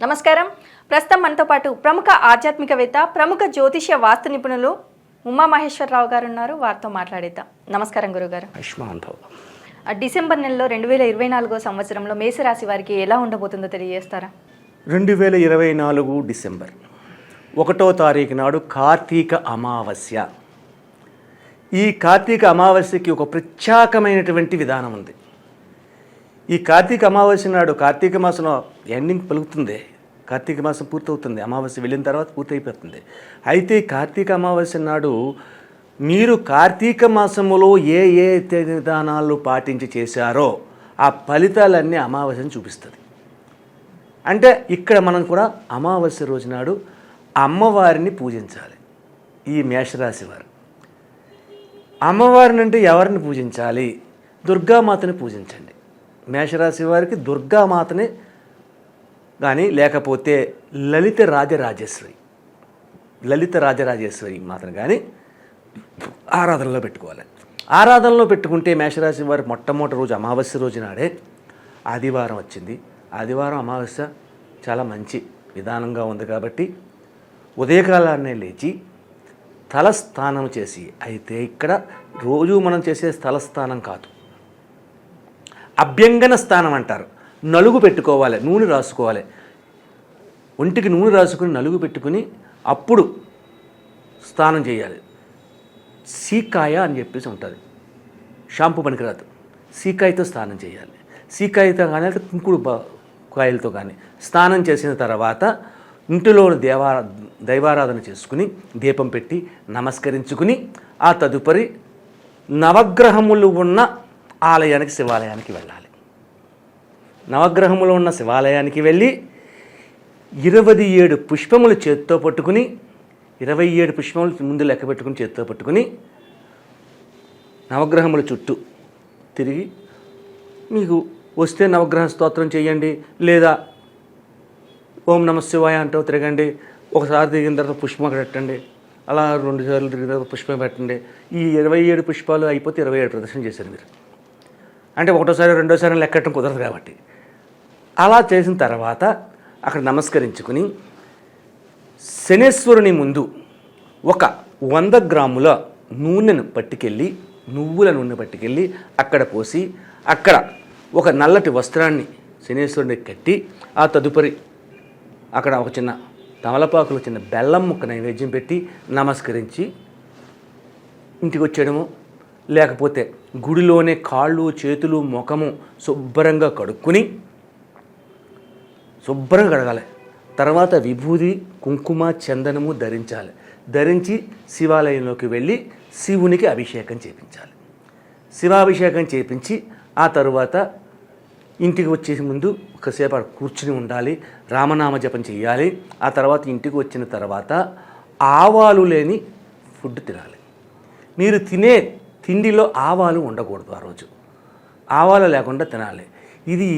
నమస్కారం. ప్రస్తుతం మనతో పాటు ప్రముఖ ఆధ్యాత్మికవేత్త, ప్రముఖ జ్యోతిష్య వాస్తు నిపుణులు ఉమామహేశ్వరరావు గారు ఉన్నారు. వారితో మాట్లాడేద్దాం. నమస్కారం గురుగారు. డిసెంబర్ నెలలో 2024 సంవత్సరంలో మేషరాశి వారికి ఎలా ఉండబోతుందో తెలియజేస్తారా? 2024 డిసెంబర్ 1వ తారీఖు నాడు కార్తీక అమావాస్య. ఈ కార్తీక అమావాస్యకి ఒక ప్రత్యేకమైనటువంటి విధానం ఉంది. ఈ కార్తీక అమావాస్య నాడు కార్తీక మాసంలో ఎండింగ్ పలుకుతుంది, కార్తీక మాసం పూర్తవుతుంది, అమావాస్య వెళ్ళిన తర్వాత పూర్తయిపోతుంది. అయితే కార్తీక అమావాస్య నాడు మీరు కార్తీక మాసములో ఏ ఏ విధానాలు పాటించి చేశారో ఆ ఫలితాలన్నీ అమావాస్యను చూపిస్తుంది. అంటే ఇక్కడ మనం కూడా అమావాస్య రోజు నాడు అమ్మవారిని పూజించాలి. ఈ మేషరాశి వారు అమ్మవారిని అంటే ఎవరిని పూజించాలి? దుర్గామాతని పూజించండి. మేషరాశి వారికి దుర్గామాతని కానీ లేకపోతే లలిత రాజరాజేశ్వరి మాతను కానీ ఆరాధనలో పెట్టుకోవాలి. ఆరాధనలో పెట్టుకుంటే మేషరాశి వారి మొట్టమొదటి రోజు అమావాస్య రోజు నాడే ఆదివారం వచ్చింది. ఆదివారం అమావాస్య చాలా మంచి విధానంగా ఉంది కాబట్టి ఉదయకాలాన్నే లేచి తలస్నానం చేసి, అయితే ఇక్కడ రోజు మనం చేసే తలస్నానం కాదు, అభ్యంగన స్నానం అంటారు. నలుగు పెట్టుకోవాలి, నూనె రాసుకోవాలి, ఒంటికి నూనె రాసుకుని నలుగు పెట్టుకుని అప్పుడు స్నానం చేయాలి. సీకాయ అని చెప్పేసి ఉంటుంది, షాంపూ పనికిరాదు, సీకాయతో స్నానం చేయాలి. సీకాయతో కానీ అయితే కుంకుడు కాయలతో కానీ స్నానం చేసిన తర్వాత ఇంటిలో దైవారాధన చేసుకుని దీపం పెట్టి నమస్కరించుకుని ఆ తదుపరి నవగ్రహములు ఉన్న ఆలయానికి, శివాలయానికి వెళ్ళాలి. నవగ్రహములు ఉన్న శివాలయానికి వెళ్ళి 27 పుష్పములు చేతితో పట్టుకుని, 27 పుష్పములు ముందు లెక్క పెట్టుకుని చేతితో పట్టుకుని నవగ్రహముల చుట్టూ తిరిగి, మీకు వస్తే నవగ్రహ స్తోత్రం చేయండి, లేదా ఓం నమ శివాయ అంటూ తిరగండి. ఒకసారి తిరిగిన తర్వాత పుష్పం పెట్టండి, అలా 2 సార్లు తిరిగిన తర్వాత పుష్పం పెట్టండి. ఈ 27 పుష్పాలు అయిపోతే 27 ప్రదర్శన చేశారు మీరు. అంటే ఒకటోసారి రెండోసారి లెక్కటం కుదరదు కాబట్టి అలా చేసిన తర్వాత అక్కడ నమస్కరించుకుని శనేశ్వరుని ముందు ఒక 100 గ్రాముల నూనెను పట్టుకెళ్ళి, నువ్వుల నూనె పట్టుకెళ్ళి అక్కడ పోసి, అక్కడ ఒక నల్లటి వస్త్రాన్ని శనేశ్వరునికి కట్టి, ఆ తదుపరి అక్కడ ఒక చిన్న తమలపాకులు, చిన్న బెల్లం ముక్క నైవేద్యం పెట్టి నమస్కరించి ఇంటికి వచ్చేయడము. లేకపోతే గుడిలోనే కాళ్ళు, చేతులు, ముఖము శుభ్రంగా కడుక్కుని, శుభ్రంగా కడగాలి. తర్వాత విభూది, కుంకుమ, చందనము ధరించాలి. ధరించి శివాలయంలోకి వెళ్ళి శివునికి అభిషేకం చేయించాలి. శివాభిషేకం చేయించి ఆ తరువాత ఇంటికి వచ్చే ముందు ఒకసేపు అక్కడ కూర్చుని ఉండాలి, రామనామ జపం చేయాలి. ఆ తర్వాత ఇంటికి వచ్చిన తర్వాత ఆవాలు లేని ఫుడ్ తినాలి. మీరు తినే తిండిలో ఆవాలు ఉండకూడదు. ఆ రోజు ఆవాలు లేకుండా తినాలి. ఇది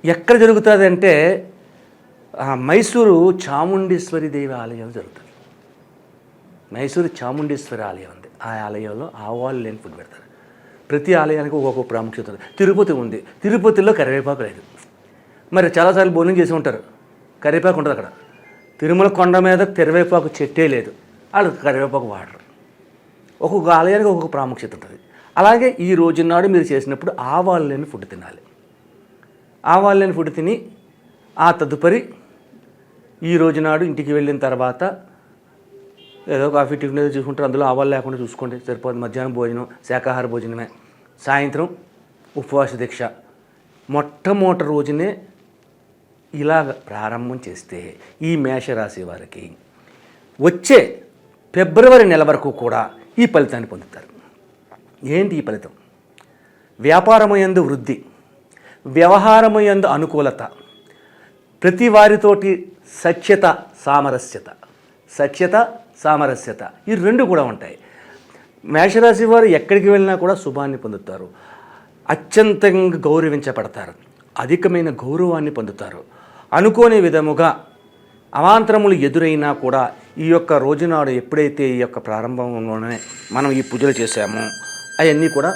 ఎక్కడ జరుగుతుంది అంటే మైసూరు చాముండేశ్వరి దేవి ఆలయం జరుగుతుంది. మైసూరు చాముండేశ్వరి ఆలయం ఉంది. ఆ ఆలయంలో ఆవాలు లేని ఫుడ్ పెడతారు. ప్రతి ఆలయానికి ఒక్కొక్క ప్రాముఖ్యత ఉంది. తిరుపతి ఉంది, తిరుపతిలో కరివేపాకు లేదు. మరి చాలాసార్లు భోజనం చేసి ఉంటారు, కరివేపాకు ఉంటుంది అక్కడ. తిరుమల కొండ మీద కరివేపాకు చెట్టే లేదు, వాళ్ళు కరివేపాకు వాడరు. ఒక్కొక్క ఆలయానికి ఒక్కొక్క ప్రాముఖ్యత ఉంటుంది. అలాగే ఈ రోజునాడు మీరు చేసినప్పుడు ఆవాలు లేని ఫుడ్ తినాలి. ఆవాలు లేని ఫుడ్ తిని ఆ తదుపరి ఈ రోజునాడు ఇంటికి వెళ్ళిన తర్వాత ఏదో కాఫీ టిఫిన్ ఏదో చూసుకుంటారు, అందులో ఆవాలు లేకుండా చూసుకోండి, సరిపోతుంది. మధ్యాహ్నం భోజనం శాకాహార భోజనమే. సాయంత్రం ఉపవాస దీక్ష. మొట్టమొదటి రోజునే ఇలాగ ప్రారంభం చేస్తే ఈ మేషరాశి వారికి వచ్చే ఫిబ్రవరి నెల వరకు కూడా ఈ ఫలితాన్ని పొందుతారు. ఏంటి ఈ ఫలితం? వ్యాపారమయందు వృద్ధి, వ్యవహారమయందు అనుకూలత, ప్రతి వారితోటి సఖ్యత సామరస్యత ఈ రెండు కూడా ఉంటాయి. మేషరాశి వారు ఎక్కడికి వెళ్ళినా కూడా శుభాన్ని పొందుతారు, అత్యంతంగా గౌరవించబడతారు, అధికమైన గౌరవాన్ని పొందుతారు. అనుకోని విధముగా అవాంతరములు ఎదురైనా కూడా ఈ యొక్క రోజునాడు ఎప్పుడైతే ఈ యొక్క ప్రారంభంలోనే మనం ఈ పూజలు చేశామో అవన్నీ కూడా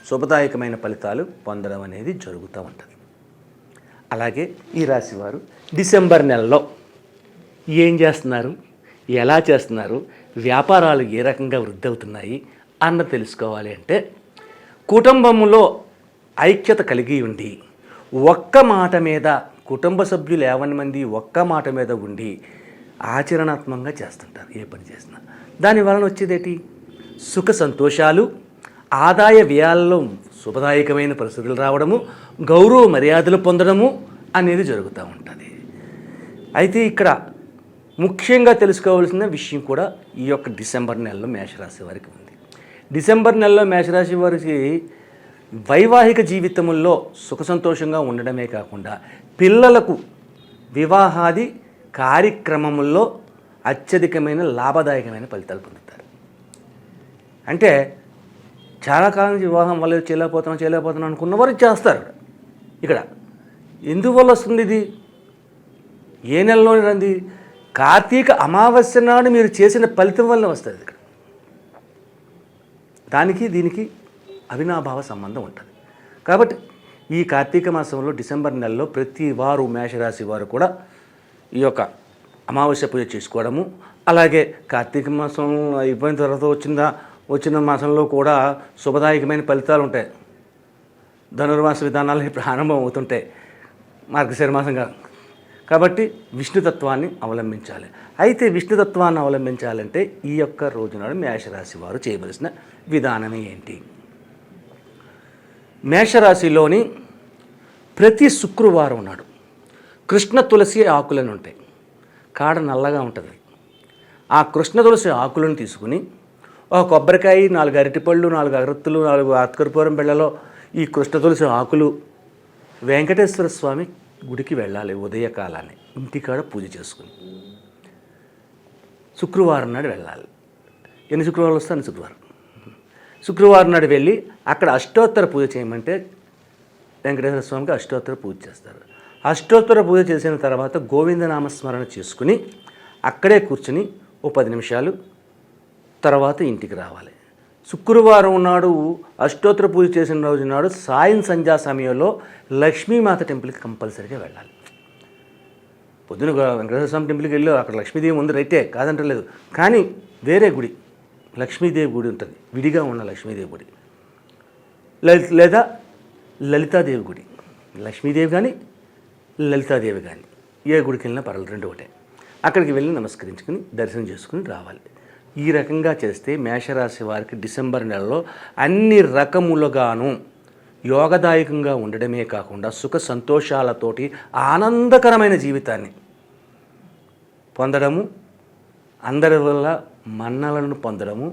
శుభదాయకమైన ఫలితాలు పొందడం అనేది జరుగుతూ ఉంటుంది. అలాగే ఈ రాశి వారు డిసెంబర్ నెలలో ఏం చేస్తున్నారు, ఎలా చేస్తున్నారు, వ్యాపారాలు ఏ రకంగా వృద్ధి అవుతున్నాయి అన్నది తెలుసుకోవాలి అంటే కుటుంబంలో ఐక్యత కలిగి ఉండి ఒక్క మాట మీద కుటుంబ సభ్యులు 50 మంది ఒక్క మాట మీద ఉండి ఆచరణాత్మకంగా చేస్తుంటారు ఏ పని చేసినా. దానివలన వచ్చేదేంటి? సుఖ సంతోషాలు, ఆదాయ వ్యయాల్లో శుభదాయకమైన పరిస్థితులు రావడము, గౌరవ మర్యాదలు పొందడము అనేది జరుగుతూ ఉంటుంది. అయితే ఇక్కడ ముఖ్యంగా తెలుసుకోవాల్సిన విషయం కూడా ఈ యొక్క డిసెంబర్ నెలలో మేషరాశి వారికి ఉంది. డిసెంబర్ నెలలో మేషరాశి వారికి వైవాహిక జీవితంలో సుఖ సంతోషంగా ఉండడమే కాకుండా పిల్లలకు వివాహాది కార్యక్రమంలో అత్యధికమైన లాభదాయకమైన ఫలితాలు పొందుతారు. అంటే చాలా కాలం నుంచి వివాహం వల్ల చేయలేకపోతున్నాం అనుకున్నవారు చేస్తారు. ఇక్కడ ఎందువల్ల వస్తుంది ఇది? ఏ నెలలో రంది? కార్తీక అమావాస్య నాడు మీరు చేసిన ఫలితం వల్ల వస్తుంది. ఇక్కడ దానికి దీనికి అవినాభావ సంబంధం ఉంటుంది. కాబట్టి ఈ కార్తీక మాసంలో డిసెంబర్ నెలలో ప్రతి వారు మేషరాశి వారు కూడా ఈ యొక్క అమావాస్య పూజ చేసుకోవడము, అలాగే కార్తీక మాసం అయిపోయిన తర్వాత వచ్చిన మాసంలో కూడా శుభదాయకమైన ఫలితాలు ఉంటాయి. ధనుర్మాస విధానాలు ప్రారంభం అవుతుంటాయి మార్గశిర మాసంగా. కాబట్టి విష్ణుతత్వాన్ని అవలంబించాలి. అయితే విష్ణుతత్వాన్ని అవలంబించాలంటే ఈ యొక్క రోజునాడు మేషరాశి వారు చేయవలసిన విధానమే ఏంటి? మేషరాశిలోని ప్రతి శుక్రవారం నాడు కృష్ణ తులసి ఆకులను ఉంటాయి, కాడ నల్లగా ఉంటుంది. ఆ కృష్ణ తులసి ఆకులను తీసుకుని ఒక కొబ్బరికాయ, 4 అరటిపళ్ళు, 4 అగరత్తులు, 4 ఆత్కర్పూరం బిళ్ళలో ఈ కృష్ణ తులసి ఆకులు వెంకటేశ్వర స్వామి గుడికి వెళ్ళాలి. ఉదయకాలాన్ని ఇంటికాడ పూజ చేసుకుని శుక్రవారం నాడు వెళ్ళాలి. ఎన్ని శుక్రవారాలు వస్తాను? శుక్రవారం నాడు వెళ్ళి అక్కడ అష్టోత్తర పూజ చేయమంటే వెంకటేశ్వర స్వామికి అష్టోత్తర పూజ చేస్తారు. అష్టోత్తర పూజ చేసిన తర్వాత గోవిందనామస్మరణ చేసుకుని అక్కడే కూర్చుని ఓ 10 నిమిషాలు తర్వాత ఇంటికి రావాలి. శుక్రవారం నాడు అష్టోత్తర పూజ చేసిన రోజు నాడు సాయం సంధ్యా సమయంలో లక్ష్మీమాత టెంపుల్కి కంపల్సరీగా వెళ్ళాలి. పొద్దున వెంకటేశ్వర స్వామి టెంపుల్కి వెళ్ళి అక్కడ లక్ష్మీదేవి ఉంది, రైతే కాదంటలేదు. కానీ వేరే గుడి లక్ష్మీదేవి గుడి ఉంటుంది, విడిగా ఉన్న లక్ష్మీదేవి గుడి, లేదా లలితాదేవి గుడి. లక్ష్మీదేవి కానీ లలితాదేవి కానీ ఏ గుడికి వెళ్ళినా పర్వాలేదు, 2 ఒకటే. అక్కడికి వెళ్ళి నమస్కరించుకుని దర్శనం చేసుకుని రావాలి. ఈ రకంగా చేస్తే మేషరాశి వారికి డిసెంబర్ నెలలో అన్ని రకములుగాను యోగదాయకంగా ఉండడమే కాకుండా సుఖ సంతోషాలతోటి ఆనందకరమైన జీవితాన్ని పొందడము, అందరి వల్ల మన్నలను పొందడము,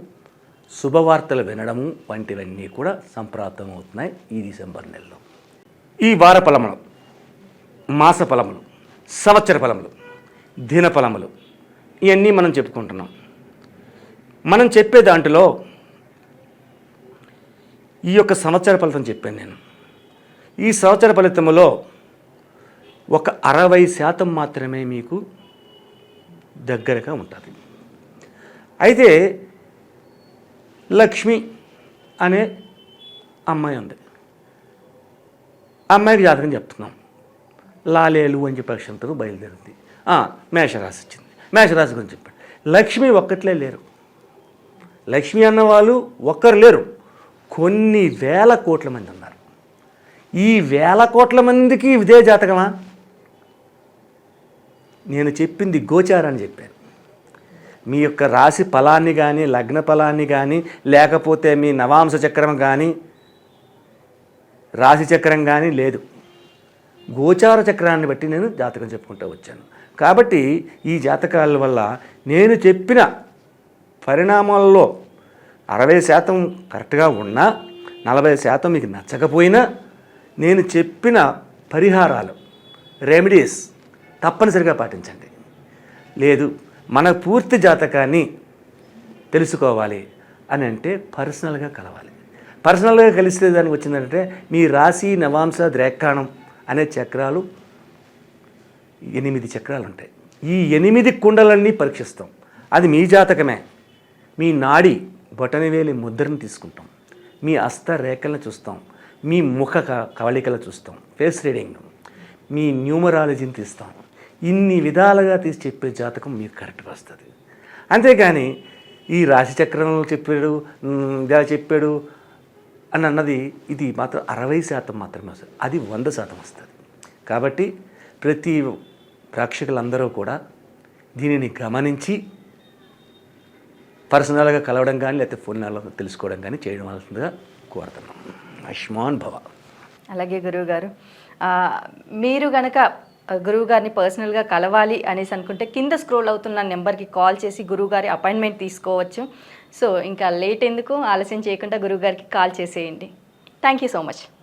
శుభవార్తలు వినడము వంటివన్నీ కూడా సంప్రాప్తమవుతున్నాయి ఈ డిసెంబర్ నెలలో. ఈ వార ఫలములు, మాస ఫలములు, సంవత్సర ఫలములు, దిన ఫలములు ఇవన్నీ మనం చెప్పుకుంటున్నాం. మనం చెప్పే దాంట్లో ఈ యొక్క సంవత్సర ఫలితం చెప్పాను నేను. ఈ సంవత్సర ఫలితంలో ఒక 60% మాత్రమే మీకు దగ్గరగా ఉంటుంది. అయితే లక్ష్మి అనే అమ్మాయి ఉంది. అమ్మాయికి జాతకం చెప్తున్నాం. లాలేలు అని చెప్పి అక్షంతరం బయలుదేరింది. మేషరాశి వచ్చింది. మేషరాశి గురించి చెప్పండి. లక్ష్మి ఒక్కట్లే లేరు. లక్ష్మి అన్నవాళ్ళు ఒక్కరు లేరు, కొన్ని వేల కోట్ల మంది ఉన్నారు. ఈ వేల కోట్ల మందికి ఇదే జాతకమా? నేను చెప్పింది గోచారాన్ని చెప్పాను. మీ యొక్క రాశి ఫలాన్ని కానీ, లగ్న ఫలాన్ని కానీ, లేకపోతే మీ నవాంశ చక్రం కానీ, రాశి చక్రం కానీ లేదు. గోచార చక్రాన్ని బట్టి నేను జాతకం చెప్పుకుంటూ వచ్చాను. కాబట్టి ఈ జాతకాల వల్ల నేను చెప్పిన పరిణామాల్లో 60% కరెక్ట్గా ఉన్నా, 40% మీకు నచ్చకపోయినా, నేను చెప్పిన పరిహారాలు, రెమెడీస్ తప్పనిసరిగా పాటించండి. లేదు మన పూర్తి జాతకాన్ని తెలుసుకోవాలి అని అంటే పర్సనల్గా కలవాలి. పర్సనల్గా కలిస్తే దానికి వచ్చిందంటే మీ రాశి, నవాంశ, ద్రేక్కాణం అనే చక్రాలు 8 చక్రాలు ఉంటాయి. ఈ 8 కుండలన్నీ పరీక్షిస్తాం. అది మీ జాతకమే. మీ నాడి బొటనవేలి ముద్రను తీసుకుంటాం, మీ హస్త రేఖలను చూస్తాం, మీ ముఖ కవళికలు చూస్తాం, ఫేస్ రీడింగ్, మీ న్యూమరాలజీని తీస్తాం. ఇన్ని విధాలుగా తీసి చెప్పే జాతకం మీకు కరెక్ట్గా వస్తుంది. అంతేగాని ఈ రాశి చక్రంలో చెప్పాడు, ఇలా చెప్పాడు అని అన్నది ఇది మాత్రం 60% మాత్రమే వస్తుంది. అది 100% వస్తుంది. కాబట్టి ప్రతి ప్రేక్షకులందరూ కూడా దీనిని గమనించి పర్సనల్గా కలవడం కానీ లేకపోతే ఫోన్ తెలుసుకోవడం కానీ చేయడం వలసిందిగా కోరుతున్నాం. ఆయుష్మాన్ భవ. అలాగే గురువుగారు, మీరు గనక గురువుగారిని పర్సనల్గా కలవాలి అనేసి అనుకుంటే కింద స్క్రోల్ అవుతున్న నెంబర్కి కాల్ చేసి గురువుగారి అపాయింట్మెంట్ తీసుకోవచ్చు. సో ఇంకా లేట్ ఎందుకు, ఆలస్యం చేయకుండా గురువుగారికి కాల్ చేసేయండి. Thank you so much.